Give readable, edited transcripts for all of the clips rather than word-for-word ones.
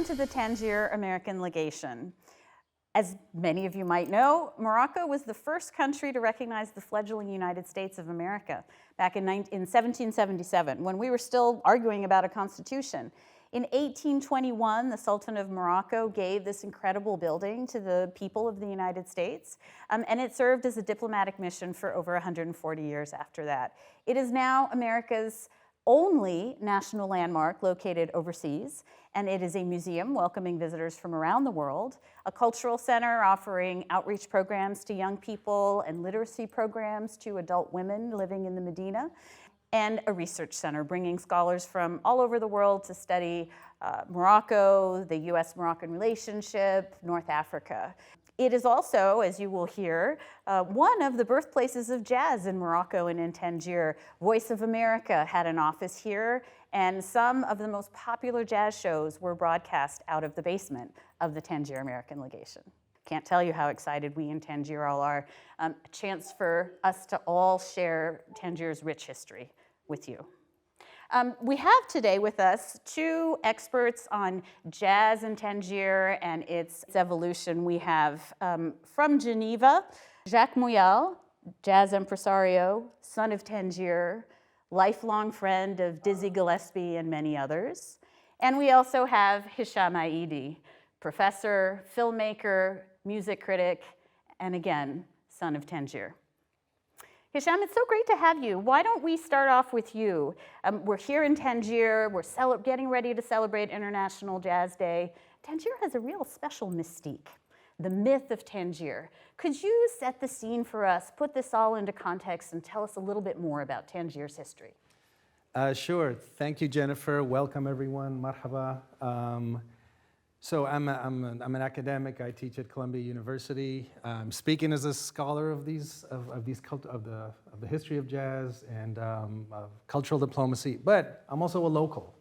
Welcome to the Tangier American Legation. As many of you might know, Morocco was the first country to recognize the fledgling United States of America back in 1777, when we were still arguing about a constitution. In 1821, the Sultan of Morocco gave this incredible building to the people of the United States, and it served as a diplomatic mission for over 140 years after that. It is now America's only national landmark located overseas, and it is a museum welcoming visitors from around the world, a cultural center offering outreach programs to young people and literacy programs to adult women living in the Medina, and a research center bringing scholars from all over the world to study Morocco, the US-Moroccan relationship, North Africa. It is also, as you will hear, one of the birthplaces of jazz in Morocco and in Tangier. Voice of America had an office here, and some of the most popular jazz shows were broadcast out of the basement of the Tangier American Legation. Can't tell you how excited we in Tangier all are. A chance for us to all share Tangier's rich history with you. We have today with us two experts on jazz in Tangier and its evolution. We have from Geneva, Jacques Muyal, jazz impresario, son of Tangier, lifelong friend of Dizzy Gillespie and many others. And we also have Hisham Aidi, professor, filmmaker, music critic, and again, son of Tangier. Hisham, it's so great to have you. Why don't we start off with you? We're here in Tangier. We're getting ready to celebrate International Jazz Day. Tangier has a real special mystique, the myth of Tangier. Could you set the scene for us, put this all into context, and tell us a little bit more about Tangier's history? Sure. Thank you, Jennifer. Welcome, everyone. Marhaba. So I'm an academic. I teach at Columbia University. I'm speaking as a scholar of the history of jazz and of cultural diplomacy. But I'm also a local.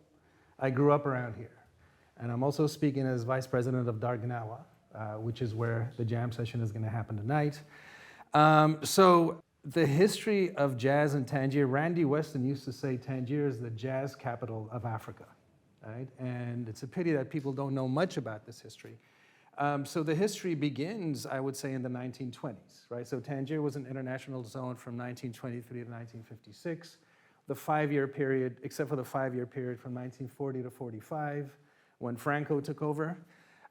I grew up around here, and I'm also speaking as vice president of Gnawa, which is where the jam session is going to happen tonight. So the history of jazz in Tangier. Randy Weston used to say Tangier is the jazz capital of Africa. Right? And it's a pity that people don't know much about this history. So the history begins, I would say, in the 1920s. Right? So Tangier was an international zone from 1923 to 1956. The 5-year period, except for the 5-year period from 1940 to 45, when Franco took over.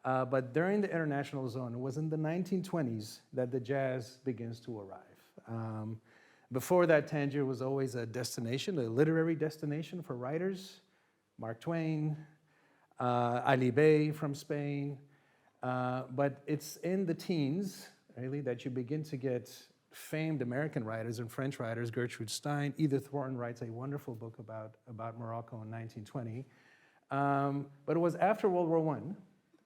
But during the international zone, it was in the 1920s that the jazz begins to arrive. Before that, Tangier was always a destination, a literary destination for writers. Mark Twain, Ali Bey from Spain, but it's in the teens, really, that you begin to get famed American writers and French writers. Gertrude Stein, Edith Wharton writes a wonderful book about Morocco in 1920. But it was after World War I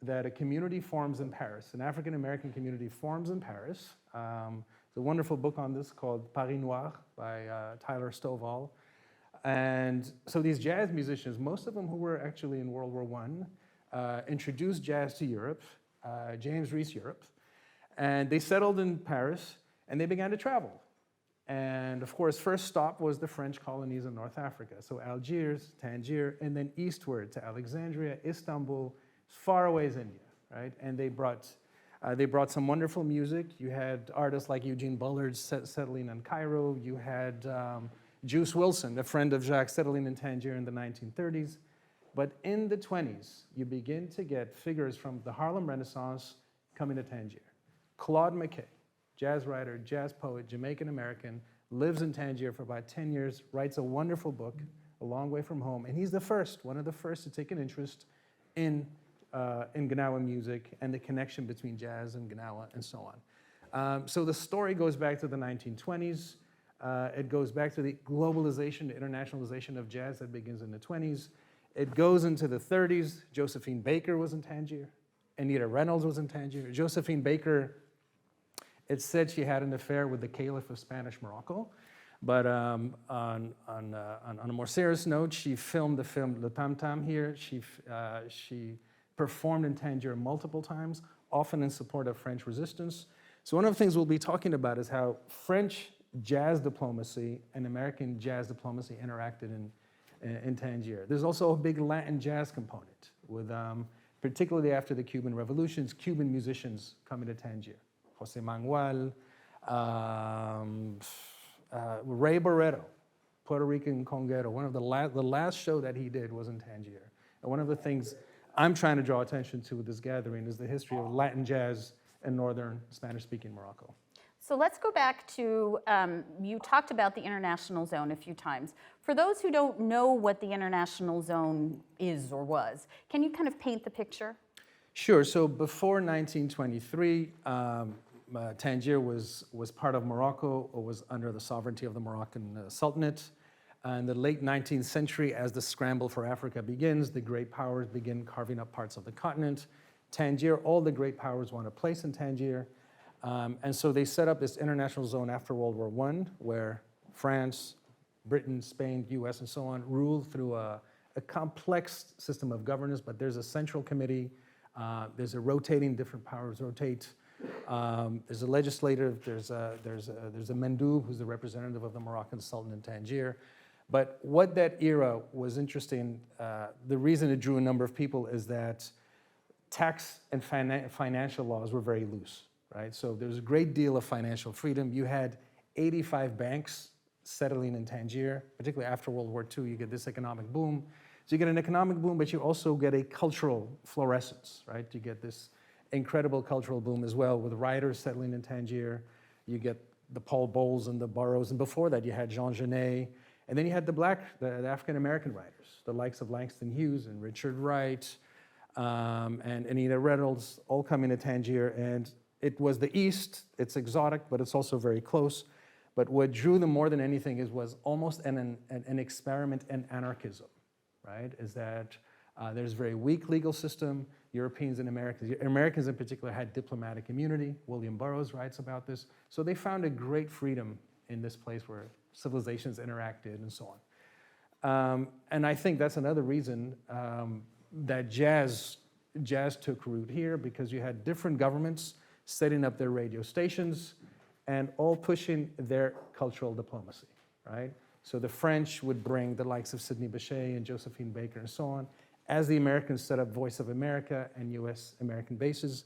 that a community forms in Paris, an African-American community forms in Paris. There's a wonderful book on this called Paris Noir by Tyler Stovall. And so these jazz musicians, most of them who were actually in World War I, introduced jazz to Europe, James Reese Europe, and they settled in Paris, and they began to travel. And of course, first stop was the French colonies in North Africa. So Algiers, Tangier, and then eastward to Alexandria, Istanbul, as far away as India, right? And they brought some wonderful music. You had artists like Eugene Bullard settling in Cairo. You had Juice Wilson, a friend of Jacques, settling in Tangier in the 1930s. But in the 20s, you begin to get figures from the Harlem Renaissance coming to Tangier. Claude McKay, jazz writer, jazz poet, Jamaican American, lives in Tangier for about 10 years, writes a wonderful book, A Long Way From Home, and he's one of the first to take an interest in Gnawa music and the connection between jazz and Gnawa and so on. So the story goes back to the 1920s. It goes back to the globalization, the internationalization of jazz that begins in the 20s. It goes into the 30s. Josephine Baker was in Tangier. Anita Reynolds was in Tangier. Josephine Baker, it's said she had an affair with the Caliph of Spanish Morocco. But on a more serious note, she filmed the film Le Tam Tam here. She performed in Tangier multiple times, often in support of French resistance. So one of the things we'll be talking about is how French jazz diplomacy and American jazz diplomacy interacted in Tangier. There's also a big Latin jazz component with particularly after the Cuban revolutions, Cuban musicians coming to Tangier. Jose Manuel, Ray Barreto, Puerto Rican conguero. One of the last show that he did was in Tangier. And one of the things I'm trying to draw attention to with this gathering is the history of Latin jazz in northern Spanish-speaking Morocco. So let's go back to, you talked about the international zone a few times. For those who don't know what the international zone is or was, can you kind of paint the picture? Sure. So before 1923, Tangier was part of Morocco, or was under the sovereignty of the Moroccan Sultanate. In the late 19th century, as the scramble for Africa begins, the great powers begin carving up parts of the continent. Tangier, all the great powers want a place in Tangier. And so they set up this international zone after World War I, where France, Britain, Spain, US, and so on ruled through a complex system of governance, but there's a central committee, there's a rotating, different powers rotate. There's a legislative, there's a Mendoub, who's the representative of the Moroccan Sultan in Tangier. But what that era was interesting, the reason it drew a number of people is that tax and financial laws were very loose, right? So there was a great deal of financial freedom. You had 85 banks settling in Tangier, particularly after World War II. You get this economic boom. So you get an economic boom, but you also get a cultural fluorescence, right? You get this incredible cultural boom as well, with writers settling in Tangier. You get the Paul Bowles and the Burroughs, and before that you had Jean Genet, and then you had the African American writers, the likes of Langston Hughes and Richard Wright, and Anita Reynolds, all coming to Tangier. And it was the East, it's exotic, but it's also very close. But what drew them more than anything was almost an experiment in anarchism, right? Is that there's a very weak legal system. Europeans and Americans in particular had diplomatic immunity. William Burroughs writes about this. So they found a great freedom in this place where civilizations interacted and so on. And I think that's another reason that jazz took root here, because you had different governments setting up their radio stations and all pushing their cultural diplomacy, right? So the French would bring the likes of Sidney Bechet and Josephine Baker and so on. As the Americans set up Voice of America and US American bases,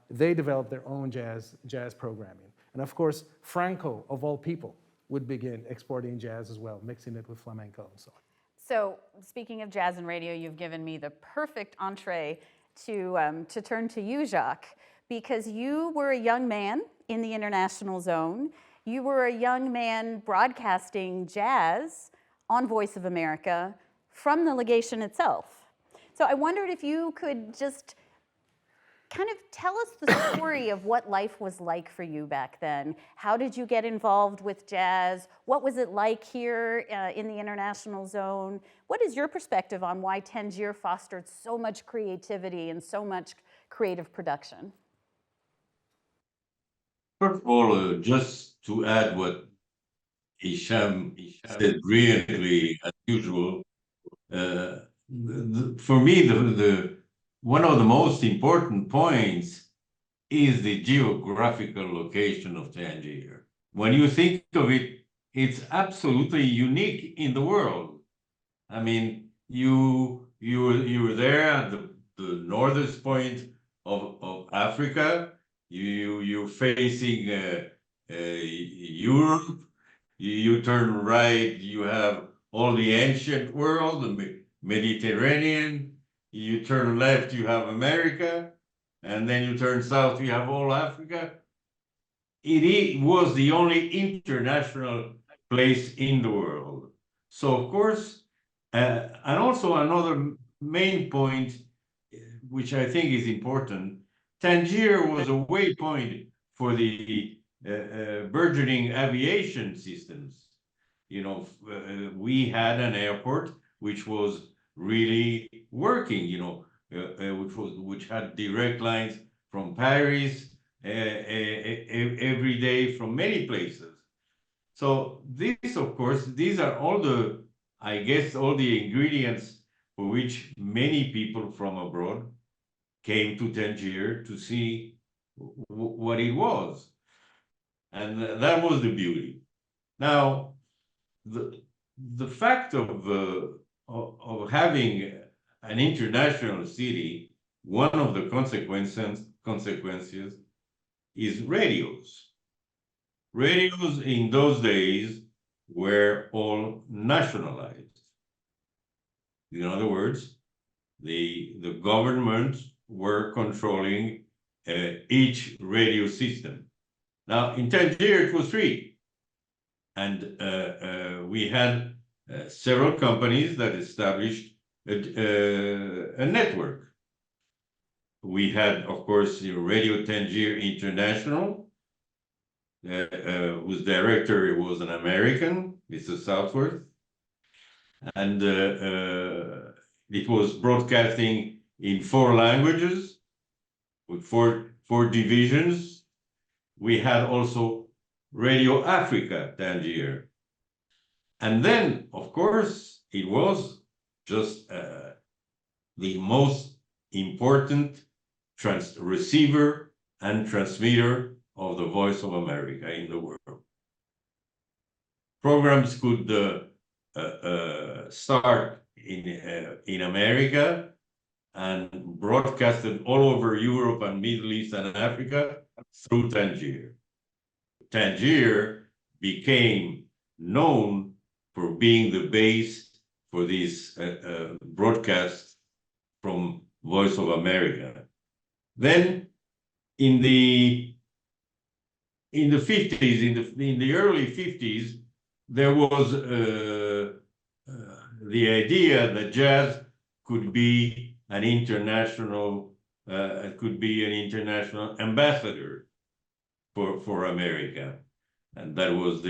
they developed their own jazz programming. And of course, Franco, of all people, would begin exporting jazz as well, mixing it with flamenco and so on. So speaking of jazz and radio, you've given me the perfect entree to turn to you, Jacques, because you were a young man in the international zone. You were a young man broadcasting jazz on Voice of America from the legation itself. So I wondered if you could just kind of tell us the story of what life was like for you back then. How did you get involved with jazz? What was it like here in the international zone? What is your perspective on why Tangier fostered so much creativity and so much creative production? First of all, just to add what Hisham said brilliantly, as usual, for me, one of the most important points is the geographical location of Tangier. When you think of it, it's absolutely unique in the world. I mean, you were there at the northern point of Africa. You're facing Europe. You turn right, you have all the ancient world, the Mediterranean. You turn left, you have America, and then you turn south, you have all Africa. It was the only international place in the world. So, of course, and also another main point, which I think is important, Tangier was a waypoint for the burgeoning aviation systems. You know, we had an airport which was really working, you know, which had direct lines from Paris every day from many places. So this, of course, these are all the, I guess, all the ingredients for which many people from abroad came to Tangier to see what it was. And that was the beauty. Now, the fact of having an international city one of the consequences is radios. Radios in those days were all nationalized. In other words, the government were controlling each radio system. Now, in Tangier, it was free. And we had several companies that established a network. We had, of course, Radio Tangier International, whose director was an American, Mr. Southworth. And it was broadcasting in 4 languages with four divisions. We had also Radio Africa Tangier. And then, of course, it was just the most important receiver and transmitter of the Voice of America in the world. Programs could start in America and broadcasted all over Europe and Middle East and Africa through Tangier. Tangier became known for being the base for these broadcasts from Voice of America. Then in the 50s, in the early 50s, there was the idea that jazz could be an international ambassador for America, and that was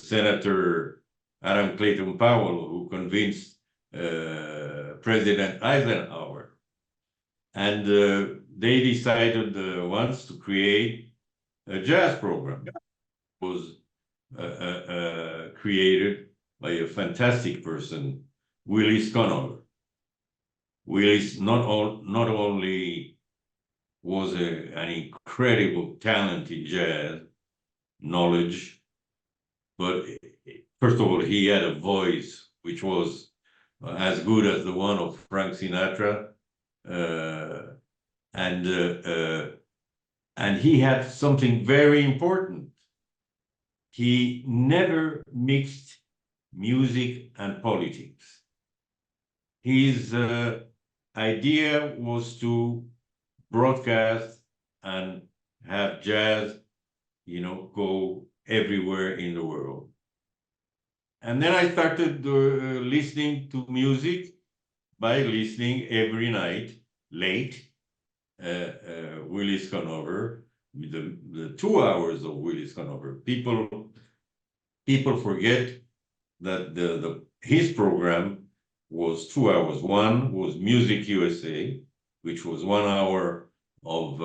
Senator Adam Clayton Powell who convinced President Eisenhower, and they decided once to create a jazz program. It was created by a fantastic person, Willis Conover. Willis not only was an incredible talent in jazz knowledge, but first of all, he had a voice which was as good as the one of Frank Sinatra, and he had something very important. He never mixed music and politics. His idea was to broadcast and have jazz, go everywhere in the world. And then I started listening to music by listening every night, late, Willis Conover, with the 2 hours of Willis Conover. People forget that his program was 2 hours. One was Music USA, which was 1 hour of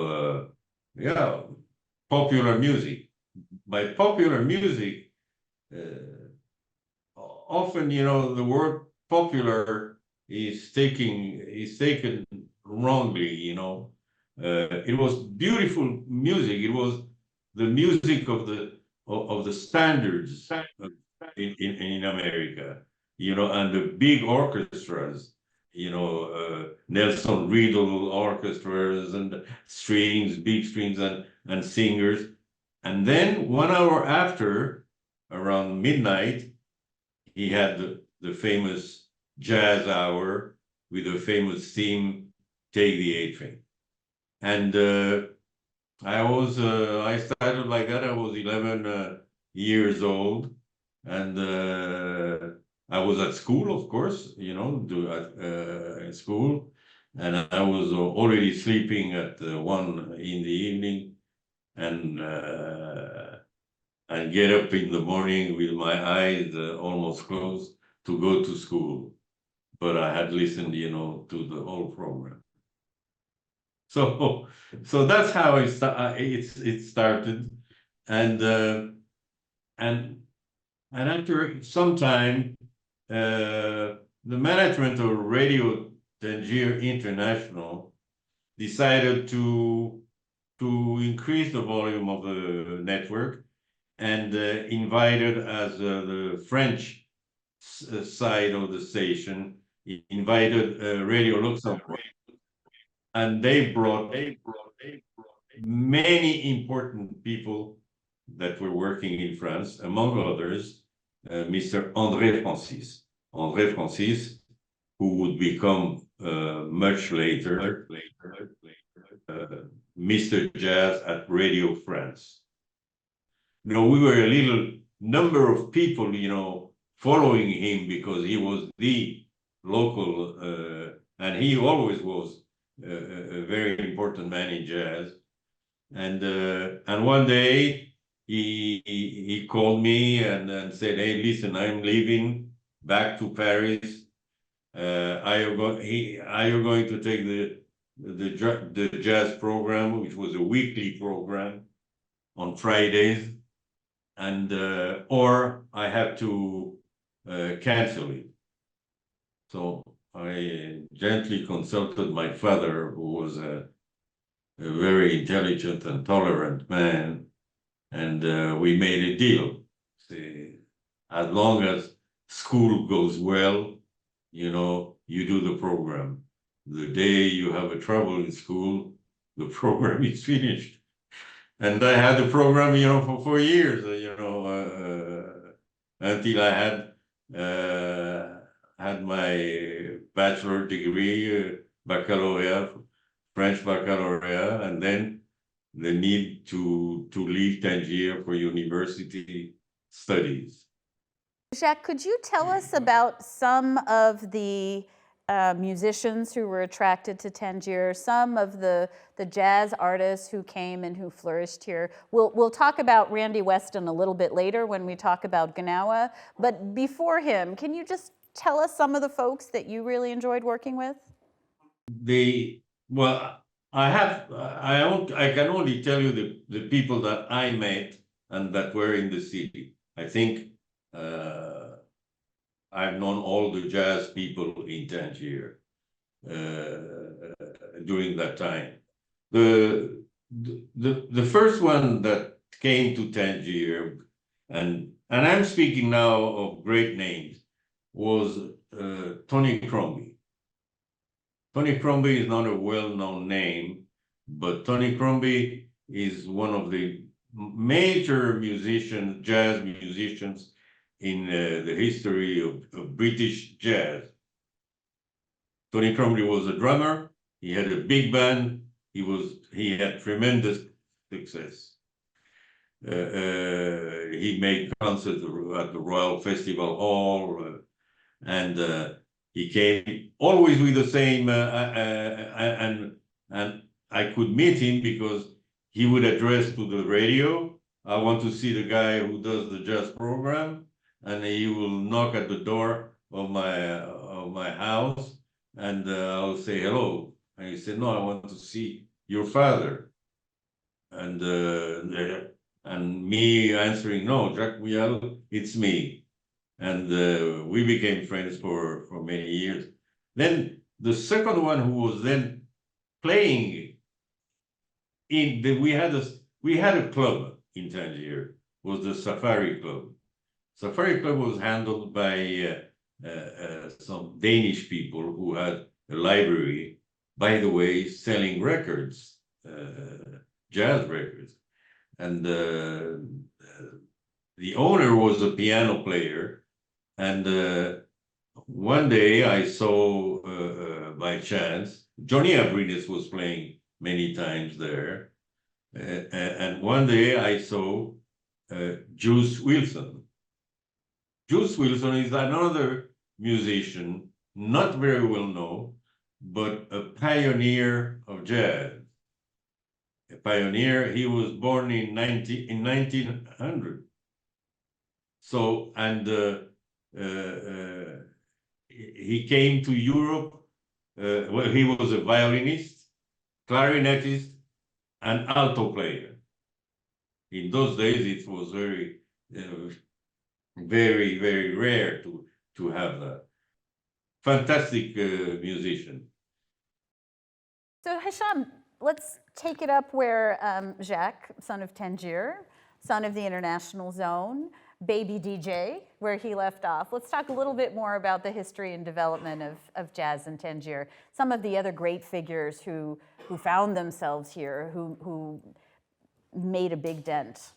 popular music. By popular music, often the word popular is taken wrongly. It was beautiful music. It was the music of the standards in America, and the big orchestras, Nelson Riddle orchestras and strings, big strings and singers. And then 1 hour after, around midnight, he had the famous jazz hour with the famous theme, Take the A Train. And I started like that. I was 11 years old, and I was at school, of course, in school, and I was already sleeping at 1 in the evening, and get up in the morning with my eyes almost closed to go to school. But I had listened, to the whole program. So that's how it started, and after some time, the management of Radio Tangier International decided to increase the volume of the network, and invited, as the French side of the station, invited Radio Luxembourg and they brought many important people that were working in France, among others, Mr. André Francis. André Francis, who would become much later Mr. Jazz at Radio France. You know, we were a little number of people, you know, following him because he was the local, and he always was a very important man in jazz. And one day he called me and said, "Hey, listen, I'm leaving back to Paris. Are you going to take the jazz program, which was a weekly program on Fridays, and or I have to cancel it." So I gently consulted my father, who was a very intelligent and tolerant man, and we made a deal. See, as long as school goes well, you know, you do the program. The day you have a trouble in school, the program is finished. And I had the program, you know, for 4 years, you know, until I had my bachelor degree, baccalaureate, French baccalaureate, and then the need to leave Tangier for university studies. Jacques, could you tell us about some of the musicians who were attracted to Tangier, some of the jazz artists who came and who flourished here? We'll talk about Randy Weston a little bit later when we talk about Gnawa, but before him, can you just tell us some of the folks that you really enjoyed working with? Well, I can only tell you the people that I met and that were in the city. I think I've known all the jazz people in Tangier during that time. The first one that came to Tangier, and I'm speaking now of great names, was Tony Crombie. Tony Crombie is not a well-known name, but Tony Crombie is one of the major musicians, jazz musicians in the history of British jazz. Tony Crombie was a drummer. He had a big band. He had tremendous success. He made concerts at the Royal Festival Hall, and he came always with the same, and I could meet him because he would address to the radio, "I want to see the guy who does the jazz program," and he will knock at the door of my house, and I'll say hello, and he said, "No, I want to see your father," and me answering, "No, Jacques Muyal, it's me." And we became friends for many years. Then the second one who was then playing we had a club in Tangier, was the Safari Club. Safari Club was handled by some Danish people who had a library, by the way, selling records, jazz records. And the owner was a piano player. And one day I saw, by chance, Johnny Abrines was playing many times there. And one day I saw Juice Wilson. Juice Wilson is another musician, not very well known, but a pioneer of jazz. A pioneer. He was born in 1900. So, and he came to Europe. Well, he was a violinist, clarinetist, and alto player. In those days, it was very, very, very rare to have that. Fantastic musician. So Hisham, let's take it up where Jacques, son of Tangier, son of the international zone, baby DJ, where he left off. Let's talk a little bit more about the history and development of jazz in Tangier. Some of the other great figures who found themselves here, who made a big dent,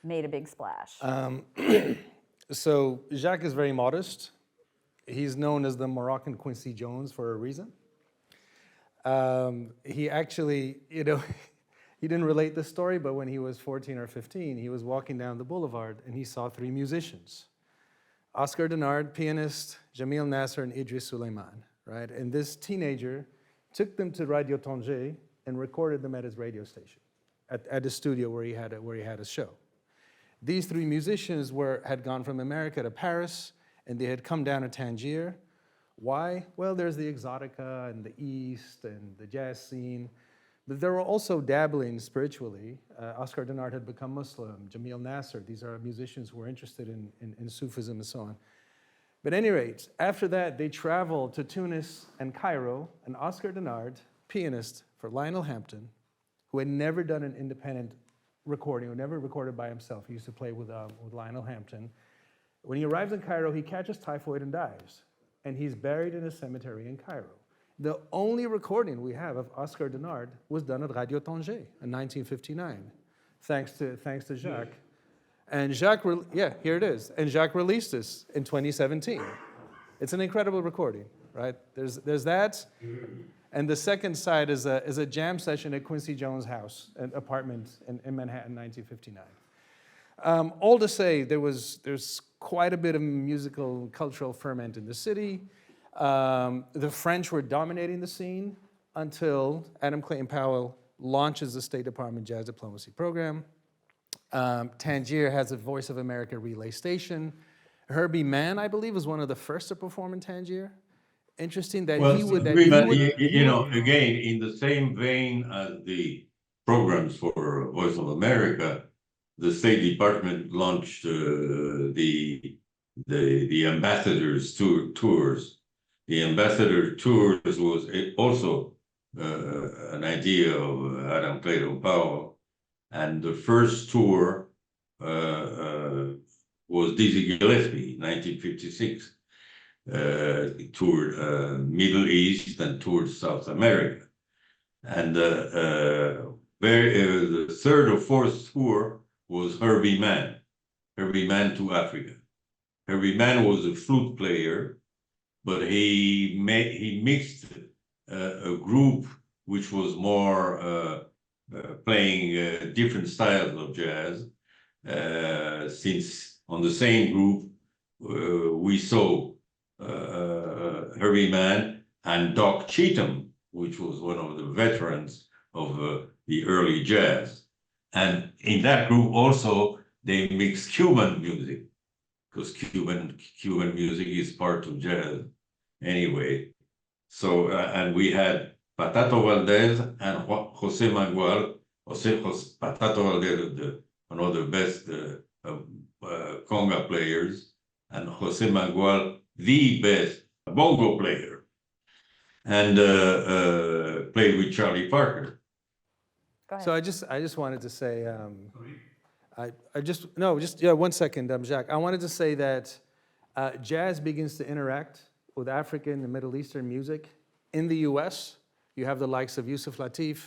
made a big splash. So Jacques is very modest. He's known as the Moroccan Quincy Jones for a reason. He actually, he didn't relate the story, but when he was 14 or 15, he was walking down the boulevard and he saw three musicians: Oscar Denard, pianist, Jamil Nasser, and Idris Suleiman, right? And this teenager took them to Radio Tangier and recorded them at his radio station, at the studio where he had a show. These three musicians had gone from America to Paris, and they had come down to Tangier. Why? Well, there's the exotica and the East and the jazz scene, but they were also dabbling spiritually. Oscar Denard had become Muslim, Jamil Nasser, these are musicians who were interested in Sufism and so on. But at any rate, after that, they traveled to Tunis and Cairo, and Oscar Denard, pianist for Lionel Hampton, who had never done an independent recording, who never recorded by himself. He used to play with Lionel Hampton. When he arrives in Cairo, he catches typhoid and dies, and he's buried in a cemetery in Cairo. The only recording we have of Oscar Denard was done at Radio Tangier in 1959, thanks to Jacques. And Jacques, here it is. And Jacques released this in 2017. It's an incredible recording, right? There's that. And the second side is a jam session at Quincy Jones' house, an apartment in Manhattan, 1959. All to say, there's quite a bit of musical, cultural ferment in the city. The French were dominating the scene until Adam Clayton Powell launches the State Department Jazz Diplomacy Program. Tangier has a Voice of America relay station. Herbie Mann, I believe, was one of the first to perform in Tangier. Interesting that Well, he would. Again, in the same vein as the programs for Voice of America, the State Department launched the ambassadors tours. The ambassador tours was also an idea of Adam Clayton Powell, and the first tour was Dizzy Gillespie, 1956. He toured Middle East and toured South America, and the third or fourth tour was Herbie Mann to Africa. Herbie Mann was a flute player, but he mixed a group which was more playing different styles of jazz. Since on the same group we saw Herbie Mann and Doc Cheatham, which was one of the veterans of the early jazz. And in that group also, they mixed Cuban music, because Cuban music is part of jazz anyway. So, and we had Patato Valdez and Jose Mangual. Patato Valdez, one of the best conga players, and Jose Mangual, the best bongo player, and played with Charlie Parker. Go ahead. So I just wanted to say, one second, Jacques. I wanted to say that jazz begins to interact with African and Middle Eastern music in the U.S. You have the likes of Yusuf Lateef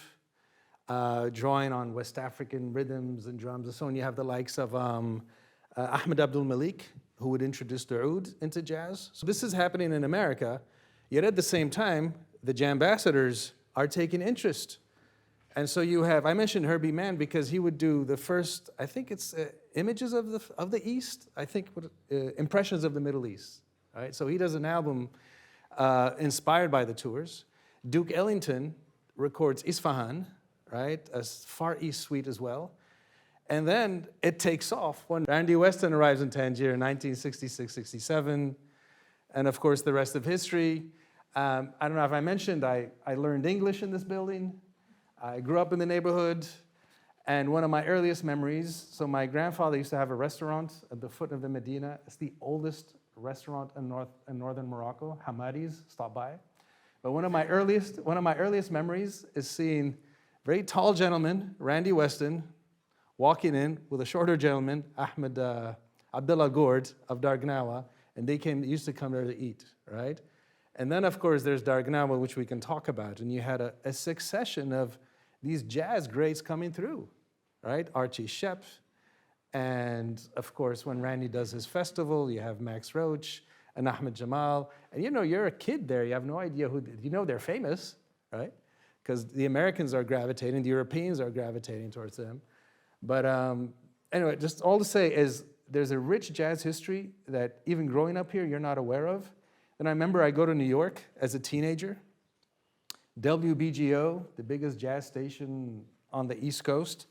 drawing on West African rhythms and drums and so on. You have the likes of Ahmed Abdul Malik, who would introduce the oud into jazz. So this is happening in America, yet at the same time, the Jambassadors are taking interest. And so you have, I mentioned Herbie Mann because he would do the first, I think it's Images of the East, I think Impressions of the Middle East, right? So he does an album inspired by the tours. Duke Ellington records Isfahan, right? A Far East suite as well. And then it takes off when Randy Weston arrives in Tangier in 1966-67. And of course, the rest of history. I don't know if I mentioned, I learned English in this building. I grew up in the neighborhood. And one of my earliest memories, so my grandfather used to have a restaurant at the foot of the Medina. It's the oldest restaurant in northern Morocco. Hamadi's, stop by. But one of my earliest memories is seeing a very tall gentleman, Randy Weston, walking in with a shorter gentleman, Ahmed Abdullah Gourd of Dar Gnawa, and they used to come there to eat, right? And then, of course, there's Dar Gnawa, which we can talk about, and you had a succession of these jazz greats coming through, right? Archie Shepp, and of course, when Randy does his festival, you have Max Roach and Ahmed Jamal, and you're a kid there, you have no idea they're famous, right? Because the Americans are gravitating, the Europeans are gravitating towards them. But anyway, just all to say is there's a rich jazz history that even growing up here, you're not aware of. And I remember I go to New York as a teenager. WBGO, the biggest jazz station on the East Coast,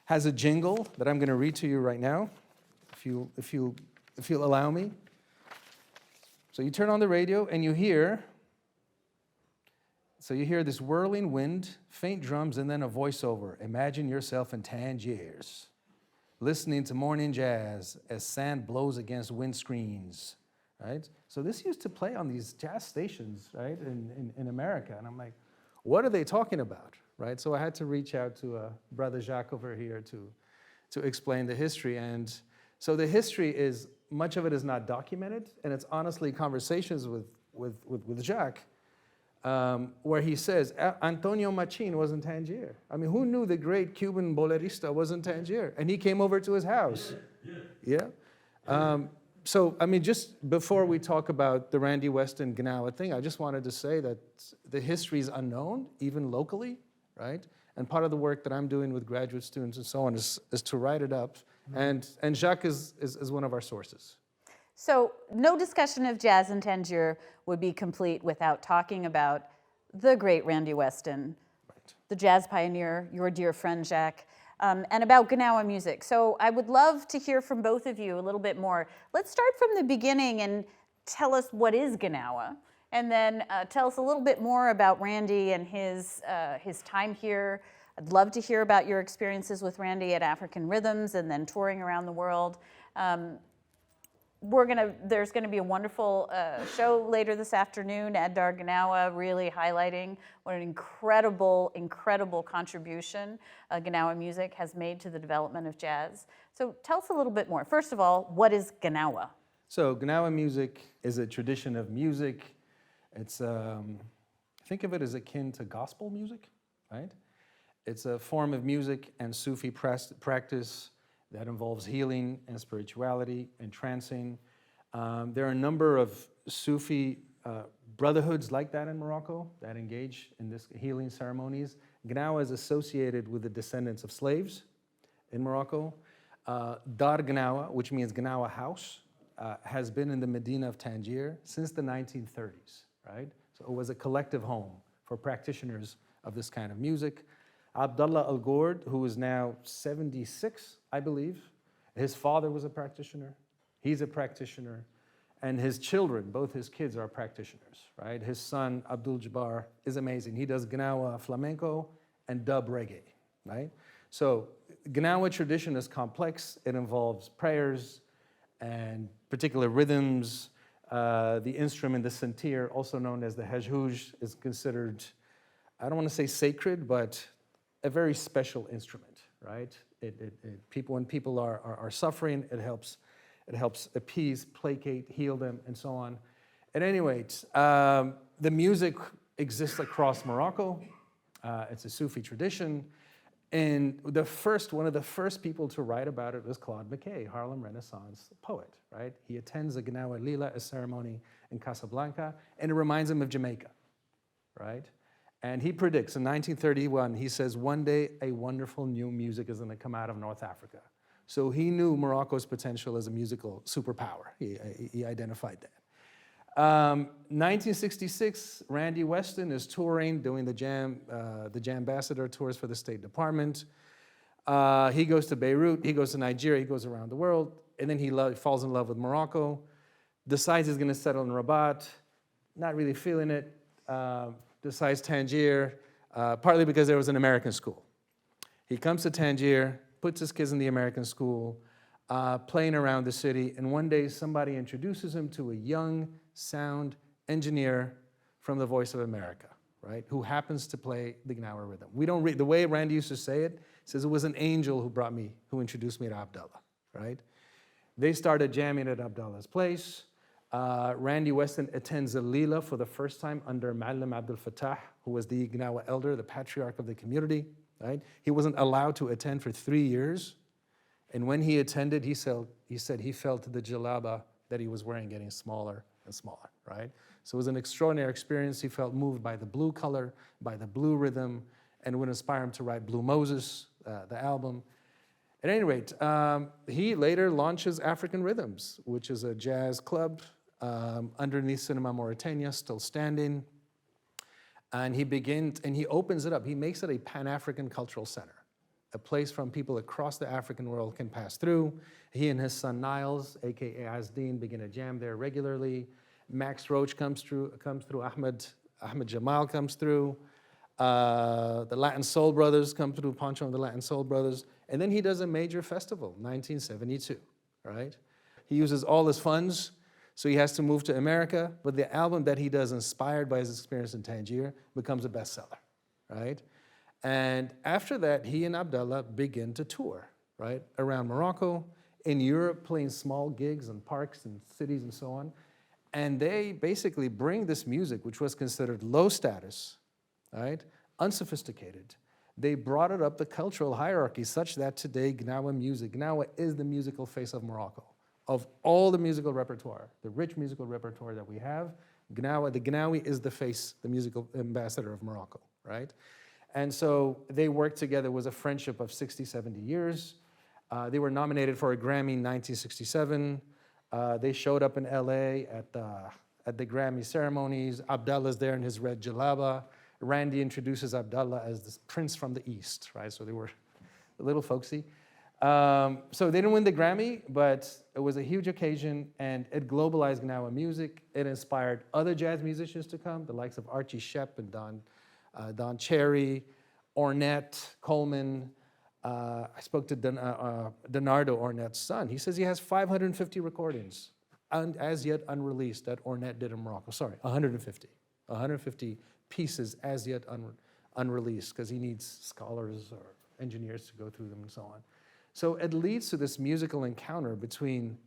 has a jingle that I'm going to read to you right now, if you'll allow me. So you turn on the radio and you hear this whirling wind, faint drums, and then a voiceover. Imagine yourself in Tangiers, listening to morning jazz as sand blows against windscreens, right? So this used to play on these jazz stations, right, in America. And I'm like, what are they talking about, right? So I had to reach out to Brother Jacques over here to explain the history. And so the history is, much of it is not documented, and it's honestly conversations with Jacques, where he says, Antonio Machin was in Tangier. I mean, who knew the great Cuban bolerista was in Tangier? And he came over to his house. Yeah. So, I mean, just before we talk about the Randy Weston Gnawa thing, I just wanted to say that the history is unknown, even locally, right? And part of the work that I'm doing with graduate students and so on is to write it up. And Jacques is one of our sources. So no discussion of jazz in Tangier would be complete without talking about the great Randy Weston, right, the jazz pioneer, your dear friend Jacques, and about Gnawa music. So I would love to hear from both of you a little bit more. Let's start from the beginning and tell us what is Gnawa, and then tell us a little bit more about Randy and his time here. I'd love to hear about your experiences with Randy at African Rhythms and then touring around the world. There's gonna be a wonderful show later this afternoon at Dar Gnawa, really highlighting what an incredible, incredible contribution Gnawa music has made to the development of jazz. So tell us a little bit more. First of all, what is Gnawa? So Gnawa music is a tradition of music. It's, think of it as akin to gospel music, right? It's a form of music and Sufi practice that involves healing and spirituality and trancing. There are a number of Sufi brotherhoods like that in Morocco that engage in this healing ceremonies. Gnawa is associated with the descendants of slaves in Morocco. Dar Gnawa, which means Gnawa house, has been in the Medina of Tangier since the 1930s, right? So it was a collective home for practitioners of this kind of music. Abdullah Al Gourd, who is now 76, I believe. His father was a practitioner. He's a practitioner. And his children, both his kids are practitioners, right? His son, Abdul Jabbar, is amazing. He does Gnawa flamenco and dub reggae, right? So Gnawa tradition is complex. It involves prayers and particular rhythms. The instrument, the santir, also known as the hajhuj, is considered, I don't want to say sacred, but a very special instrument, right? When people are suffering, it helps appease, placate, heal them, and so on. At any rate, the music exists across Morocco. It's a Sufi tradition. And one of the first people to write about it was Claude McKay, Harlem Renaissance poet, right? He attends a Gnawa Lila, a ceremony in Casablanca, and it reminds him of Jamaica, right? And he predicts in 1931, he says, one day a wonderful new music is going to come out of North Africa. So he knew Morocco's potential as a musical superpower. He identified that. 1966, Randy Weston is touring, doing the Jam Ambassador tours for the State Department. He goes to Beirut, he goes to Nigeria, he goes around the world, and then he falls in love with Morocco, decides he's going to settle in Rabat, not really feeling it. Decides Tangier, partly because there was an American school. He comes to Tangier, puts his kids in the American school, playing around the city, and one day somebody introduces him to a young sound engineer from the Voice of America, right, who happens to play the Gnawa rhythm. We don't read, the way Randy used to say it, says it was an angel who introduced me to Abdullah, right? They started jamming at Abdallah's place. Randy Weston attends a Lila for the first time under Ma'allim Abdul Fattah, who was the Gnawa elder, the patriarch of the community, right? He wasn't allowed to attend for 3 years. And when he attended, he said he felt the jalaba that he was wearing getting smaller and smaller, right? So it was an extraordinary experience. He felt moved by the blue color, by the blue rhythm, and would inspire him to write Blue Moses, the album. At any rate, he later launches African Rhythms, which is a jazz club underneath Cinema Mauritania, still standing. And he opens it up. He makes it a Pan-African cultural center, a place from people across the African world can pass through. He and his son Niles, AKA Asdeen, begin to jam there regularly. Max Roach comes through, Ahmed Jamal comes through. The Latin Soul Brothers come through, Pancho and the Latin Soul Brothers. And then he does a major festival, 1972, right? He uses all his funds, so he has to move to America, but the album that he does, inspired by his experience in Tangier, becomes a bestseller, right? And after that, he and Abdallah begin to tour, right? Around Morocco, in Europe, playing small gigs in parks and cities and so on. And they basically bring this music, which was considered low status, right? Unsophisticated. They brought it up the cultural hierarchy such that today Gnawa is the musical face of Morocco. Of all the musical repertoire, the rich musical repertoire that we have, the Gnawi is the face, the musical ambassador of Morocco, right? And so they worked together. It was a friendship of 60, 70 years. They were nominated for a Grammy in 1967. They showed up in LA at the Grammy ceremonies. Abdallah's there in his red jalaba. Randy introduces Abdallah as this prince from the East, right? So they were a little folksy. So they didn't win the Grammy, but it was a huge occasion, and it globalized Gnawa music. It inspired other jazz musicians to come, the likes of Archie Shepp and Don Cherry, Ornette, Coleman. I spoke to Donardo Ornette's son. He says he has 550 recordings, as yet unreleased, that Ornette did in Morocco. Sorry, 150. 150 pieces as yet unreleased, because he needs scholars or engineers to go through them and so on. So it leads to this musical encounter between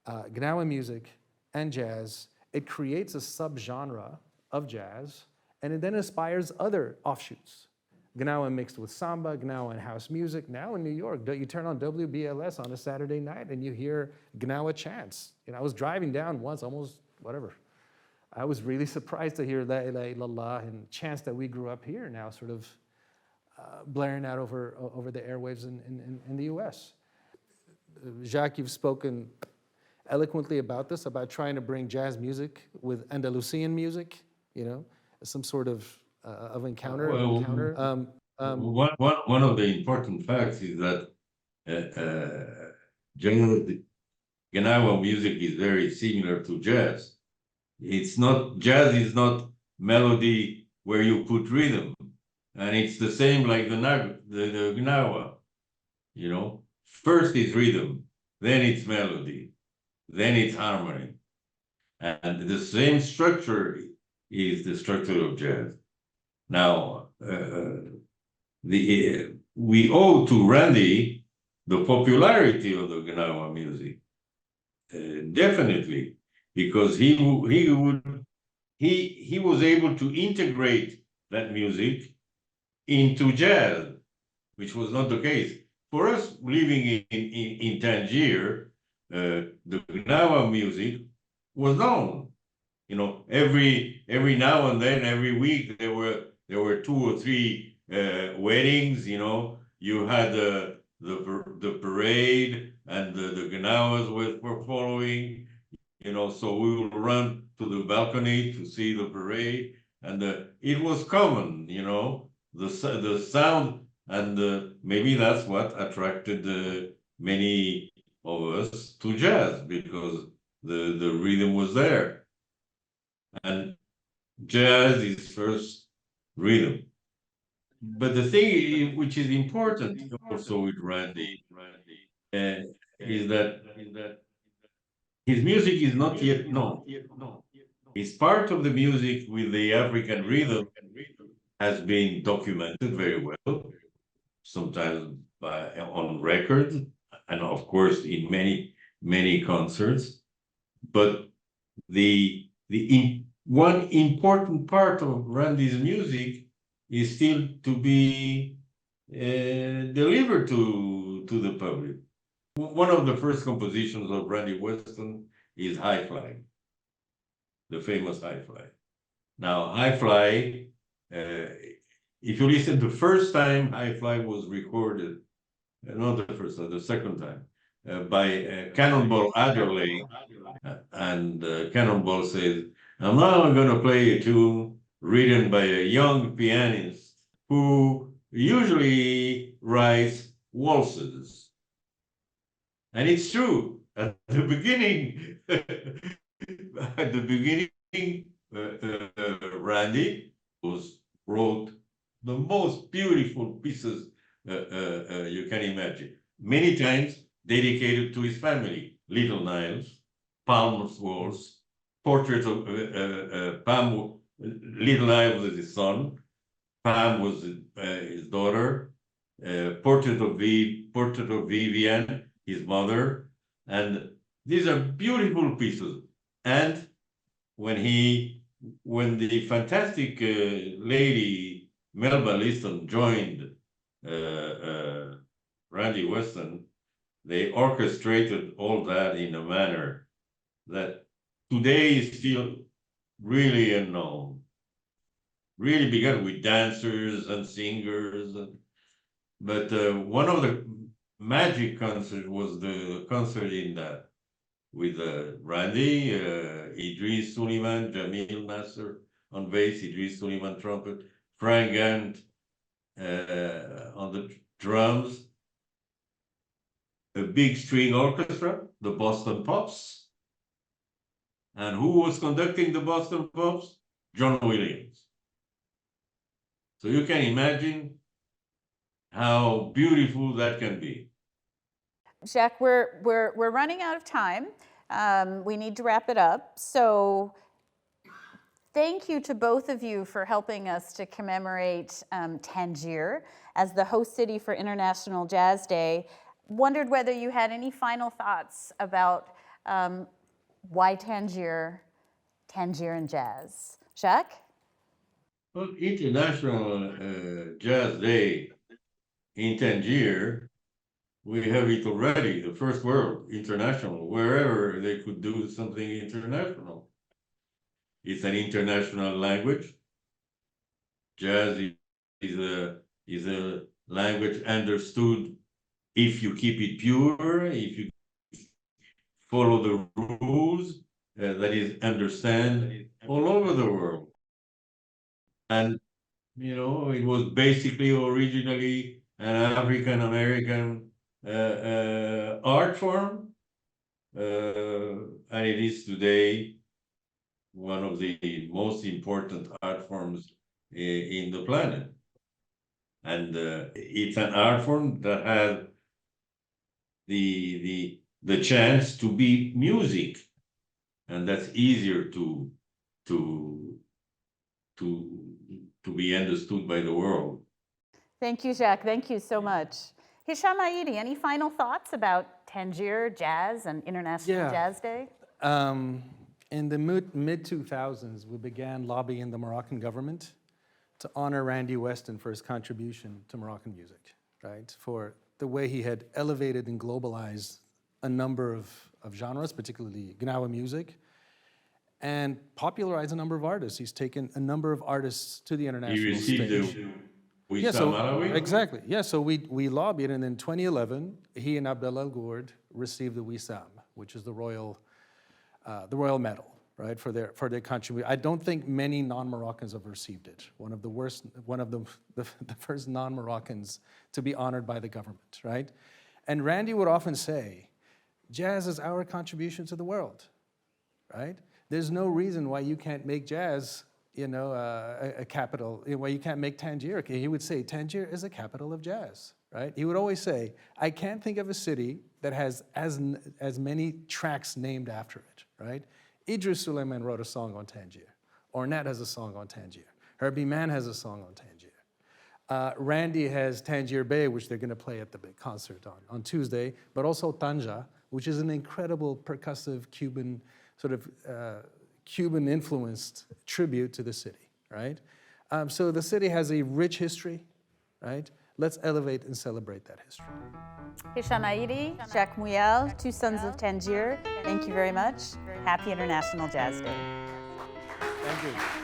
Gnawa music and jazz. It creates a subgenre of jazz, and it then inspires other offshoots. Gnawa mixed with samba, Gnawa and house music. Now in New York, you turn on WBLS on a Saturday night and you hear Gnawa chants. You know, I was driving down once, almost whatever. I was really surprised to hear La ilaha illallah and chants that we grew up here now sort of blaring out over the airwaves in the US. Jacques, you've spoken eloquently about this, about trying to bring jazz music with Andalusian music, you know, some sort of encounter. One of the important facts is that generally Gnawa music is very similar to jazz. Jazz is not melody where you put rhythm. And it's the same like the Gnawa, you know. First is rhythm, then it's melody, then it's harmony. And the same structure is the structure of jazz. Now, we owe to Randy the popularity of the Gnawa music, definitely, because he was able to integrate that music into jazz, which was not the case. For us living in Tangier, the Gnawa music was known. You know, every now and then, every week, there were 2 or 3 weddings. You know, you had the parade, and the Gnawas were following. You know, so we would run to the balcony to see the parade, and it was common. You know, the sound, and maybe that's what attracted many of us to jazz, because the rhythm was there. And jazz is first rhythm. But the thing which is important also with Randy is that his music is not yet known. His part of the music with the African rhythm has been documented very well, sometimes on record, and of course in many many concerts, but one important part of Randy's music is still to be delivered to the public. One of the first compositions of Randy Weston is High Fly, the famous High Fly. Now, High Fly, if you listen the first time High Fly was recorded, not the first time, the second time, by Cannonball Adderley, and Cannonball says, I'm now going to play a tune written by a young pianist who usually writes waltzes. And it's true. At the beginning, Randy wrote the most beautiful pieces you can imagine. Many times dedicated to his family. Little Niles, Palm's Waltz, portrait of Pam. Little Niles was his son. Pam was his daughter. Portrait of Vivian, his mother, and these are beautiful pieces. And when the fantastic lady Melba Liston joined Randy Weston, they orchestrated all that in a manner that today is still really unknown. Really began with dancers and singers, but one of the magic concerts was the concert in that with Randy, Idris Suleiman, Jamil Nasser on bass, Idris Suleiman trumpet, Frank Gant on the drums, a big string orchestra, the Boston Pops. And who was conducting the Boston Pops? John Williams. So you can imagine how beautiful that can be. Jacques, we're running out of time. We need to wrap it up. So thank you to both of you for helping us to commemorate Tangier as the host city for International Jazz Day. Wondered whether you had any final thoughts about why Tangier and jazz. Jacques? Well, International Jazz Day in Tangier, we have it already, the first world, international, wherever they could do something international. It's an international language. Jazz is a language understood if you keep it pure, if you follow the rules, that is understand all over the world. And, you know, it was basically originally an African American art form, and it is today one of the most important art forms in the planet. And it's an art form that has the chance to be music, and that's easier to be understood by the world. Thank you, Jacques. Thank you so much. Hisham Aidi, any final thoughts about Tangier Jazz and International Jazz Day? In the mid-2000s, we began lobbying the Moroccan government to honor Randy Weston for his contribution to Moroccan music, right? For the way he had elevated and globalized a number of genres, particularly Gnawa music, and popularized a number of artists. He's taken a number of artists to the international stage. He received the Wissam Alawi? Exactly. Yeah, so we lobbied, and in 2011, he and Abdel El Gourd received the Wissam, which is the royal medal, right, for their contribution. I don't think many non-Moroccans have received it. One of the first non-Moroccans to be honored by the government, right? And Randy would often say, jazz is our contribution to the world, right? There's no reason why you can't make jazz, a capital, why you can't make Tangier. He would say, Tangier is a capital of jazz, right? He would always say, I can't think of a city that has as many tracks named after it, right? Idris Suleiman wrote a song on Tangier. Ornette has a song on Tangier. Herbie Mann has a song on Tangier. Randy has Tangier Bay, which they're going to play at the big concert on Tuesday, but also Tanja, which is an incredible percussive Cuban, sort of Cuban-influenced tribute to the city, right? So the city has a rich history, right? Let's elevate and celebrate that history. Hisham Aidi, Jacques Muyal, two sons of Tangier, thank you very much. Happy International Jazz Day. Thank you.